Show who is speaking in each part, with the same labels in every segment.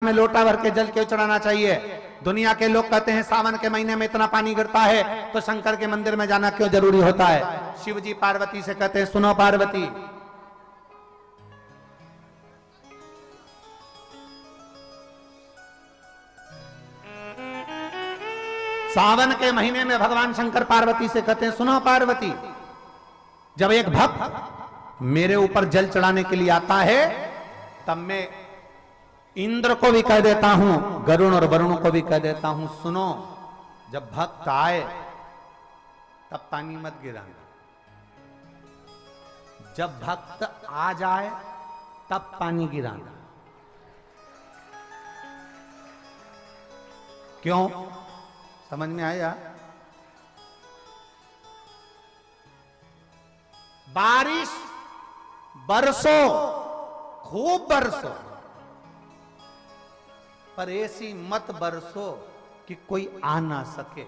Speaker 1: में लोटा भर के जल क्यों चढ़ाना चाहिए? दुनिया के लोग कहते हैं सावन के महीने में इतना पानी गिरता है तो शंकर के मंदिर में जाना क्यों जरूरी होता है? शिव जी पार्वती से कहते हैं सुनो पार्वती, सावन के महीने में भगवान शंकर पार्वती से कहते हैं सुनो पार्वती, जब एक भक्त मेरे ऊपर जल चढ़ाने के लिए आता है तब मैं इंद्र को भी कह देता हूं, गरुण और वरुण को भी कह देता हूं, सुनो जब भक्त आए तब पानी मत गिराना, जब भक्त आ जाए तब पानी गिराना। क्यों? समझ में आया? बारिश बरसो, खूब बरसो, पर ऐसी मत बरसो कि कोई आ ना सके।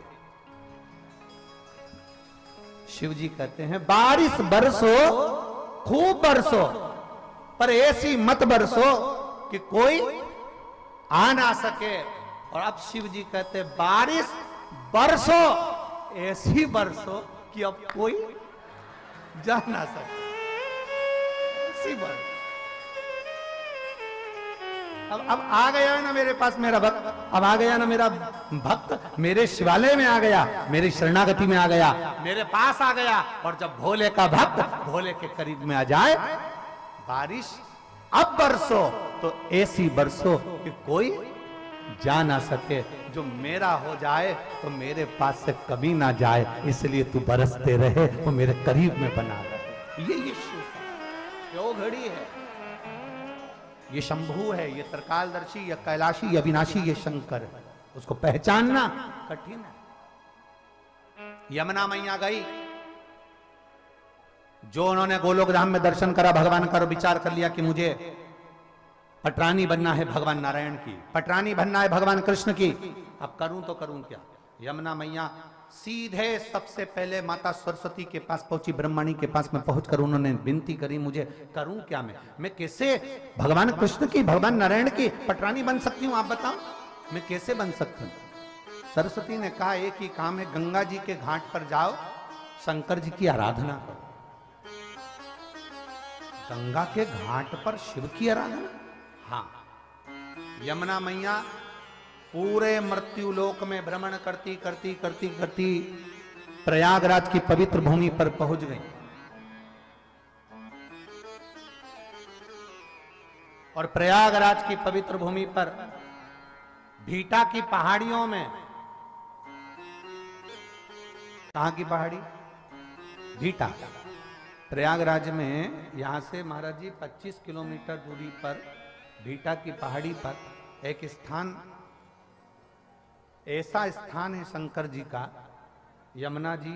Speaker 1: शिव जी कहते हैं बारिश बरसो, खूब बरसो, पर ऐसी मत बरसो कि कोई आ ना सके। और अब शिव जी कहते हैं बारिश बरसो, ऐसी बरसो कि अब कोई जा ना सके। ऐसी बरसो। अब आ गया ना मेरे पास मेरा भक्त, अब आ गया ना मेरा भक्त, मेरे शिवालय में आ गया, मेरी शरणागति में आ गया, मेरे पास आ गया। और जब भोले का भक्त भोले के करीब में आ जाए, बारिश अब बरसो तो ऐसी बरसो कि कोई जा ना सके, जो मेरा हो जाए तो मेरे पास से कभी ना जाए, इसलिए तू बरसते रहे, वो मेरे करीब में बना रहे। ये शिव क्यों घड़ी है? ये शंभू है, ये त्रिकालदर्शी, ये कैलाशी, ये अविनाशी, ये शंकर है। उसको पहचानना कठिन है। यमुना मैया गई, जो उन्होंने गोलोक धाम में दर्शन करा, भगवान का विचार कर लिया कि मुझे पटरानी बनना है भगवान नारायण की, पटरानी बनना है भगवान कृष्ण की, अब करूं तो करूं क्या? यमुना मैया सीधे सबसे पहले माता सरस्वती के पास पहुंची, ब्रह्मणी के पास में पहुंचकर उन्होंने विनती करी, मुझे करूं क्या? मैं कैसे भगवान कृष्ण की, भगवान नारायण की पटरानी बन सकती हूं? आप बताओ, मैं कैसे बन सकती हूं? सरस्वती ने कहा एक ही काम है, गंगा जी के घाट पर जाओ, शंकर जी की आराधना करो। गंगा के घाट पर शिव की आराधना? हाँ। यमुना मैया पूरे मृत्यु लोक में भ्रमण करती करती करती करती प्रयागराज की पवित्र भूमि पर पहुंच गई। और प्रयागराज की पवित्र भूमि पर भीटा की पहाड़ियों में, कहां की पहाड़ी? भीटा। प्रयागराज में यहां से महाराज जी 25 किलोमीटर दूरी पर भीटा की पहाड़ी पर एक स्थान, ऐसा स्थान है शंकर जी का, यमुना जी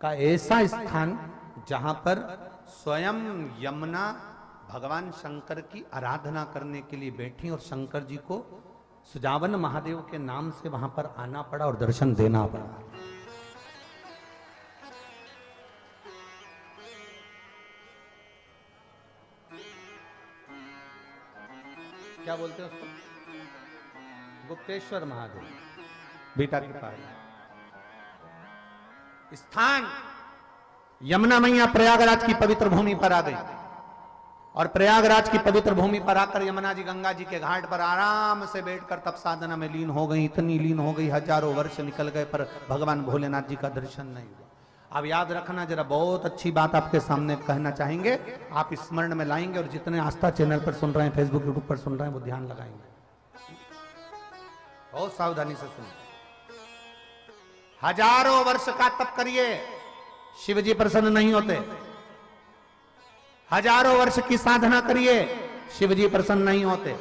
Speaker 1: का ऐसा स्थान जहां पर स्वयं यमुना भगवान शंकर की आराधना करने के लिए बैठी और शंकर जी को सुजावन महादेव के नाम से वहां पर आना पड़ा और दर्शन देना पड़ा। क्या बोलते हैं उसको? गुप्तेश्वर महादेव, बेटा की पहाड़ी स्थान। यमुना मैया प्रयागराज की पवित्र भूमि पर आ गई और प्रयागराज की पवित्र भूमि पर आकर यमुना जी गंगा जी के घाट पर आराम से बैठकर तप साधना में लीन हो गई। इतनी लीन हो गई, हजारों वर्ष निकल गए पर भगवान भोलेनाथ जी का दर्शन नहीं हुआ। अब याद रखना, जरा बहुत अच्छी बात आपके सामने कहना चाहेंगे, आप स्मरण में लाएंगे और जितने आस्था चैनल पर सुन रहे हैं, फेसबुक यूट्यूब पर सुन रहे हैं, वो ध्यान लगाएंगे, बहुत सावधानी से सुनिए। हजारों वर्ष का तप करिए, शिव जी प्रसन्न नहीं होते। हजारों वर्ष की साधना करिए, शिव जी प्रसन्न नहीं होते।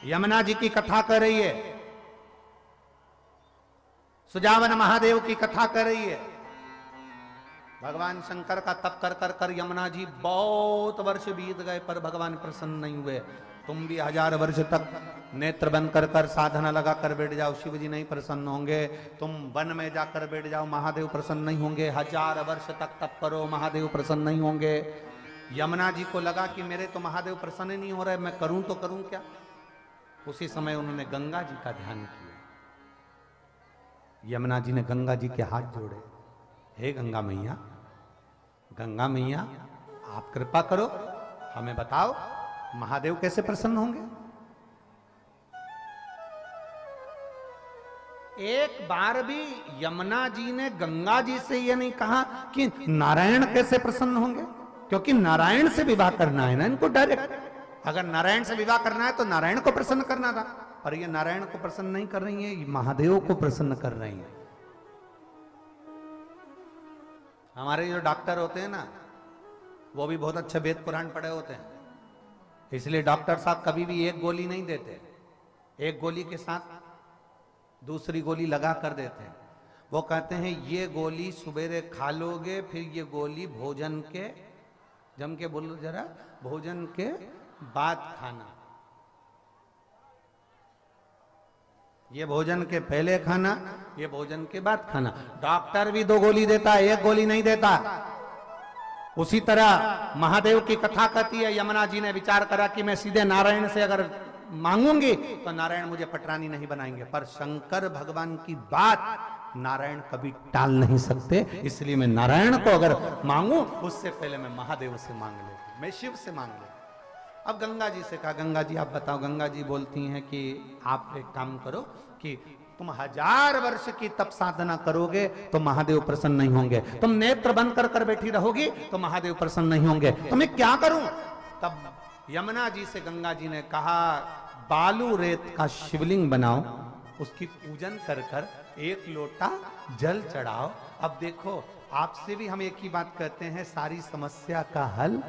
Speaker 1: यमुना जी की कथा कर रही है, सुजावन महादेव की कथा कर रही है। भगवान शंकर का तप कर कर कर यमुना जी बहुत वर्ष बीत गए पर भगवान प्रसन्न नहीं हुए। तुम भी 1000 वर्ष तक नेत्र बंद कर कर साधना लगा कर बैठ जाओ, शिव जी नहीं प्रसन्न होंगे। तुम वन में जाकर बैठ जाओ, महादेव प्रसन्न नहीं होंगे। 1000 वर्ष तक तप करो, महादेव प्रसन्न नहीं होंगे। यमुना जी को लगा कि मेरे तो महादेव प्रसन्न नहीं हो रहे, मैं करूं तो करूं क्या। उसी समय उन्होंने गंगा जी का ध्यान किया। यमुना जी ने गंगा जी के हाथ जोड़े, हे गंगा मैया, गंगा मैया आप कृपा करो, हमें बताओ महादेव कैसे प्रसन्न होंगे। एक बार भी यमुना जी ने गंगा जी से यह नहीं कहा कि नारायण कैसे प्रसन्न होंगे, क्योंकि नारायण से विवाह करना है ना इनको डायरेक्ट। अगर नारायण से विवाह करना है तो नारायण को प्रसन्न करना था, पर ये नारायण को प्रसन्न नहीं कर रही है, महादेव को प्रसन्न कर रही है। हमारे जो डॉक्टर होते हैं ना, वो भी बहुत अच्छे वेद पुराण पढ़े होते हैं, इसलिए डॉक्टर साहब कभी भी एक गोली नहीं देते, एक गोली के साथ दूसरी गोली लगा कर देते हैं। वो कहते हैं ये गोली सुबेरे खा लोगे, फिर ये गोली भोजन के, जम के बोलो जरा, भोजन के बाद खाना, ये भोजन के पहले खाना, ये भोजन के बाद खाना। डॉक्टर भी 2 गोली देता है, एक गोली नहीं देता। उसी तरह महादेव की कथा कहती है, यमुना जी ने विचार करा कि मैं सीधे नारायण से अगर मांगूंगी तो नारायण मुझे पटरानी नहीं बनाएंगे, पर शंकर भगवान की बात नारायण कभी टाल नहीं सकते, इसलिए मैं नारायण को अगर मांगू उससे पहले मैं महादेव से मांग लेती, मैं शिव से मांग लेती। अब गंगा जी से कहा, गंगा जी आप बताओ। गंगा जी बोलती हैं कि आप एक काम करो कि तुम 1000 वर्ष की तप साधना करोगे तो महादेव प्रसन्न नहीं होंगे, तुम नेत्र बंद कर कर बैठी रहोगी तो महादेव प्रसन्न नहीं होंगे, तो मैं क्या करूं। तब यमुना जी से गंगा जी ने कहा, बालू रेत का शिवलिंग बनाओ, उसकी पूजन कर कर 1 लोटा जल चढ़ाओ। अब देखो आपसे भी हम एक ही बात कहते हैं, सारी समस्या का हल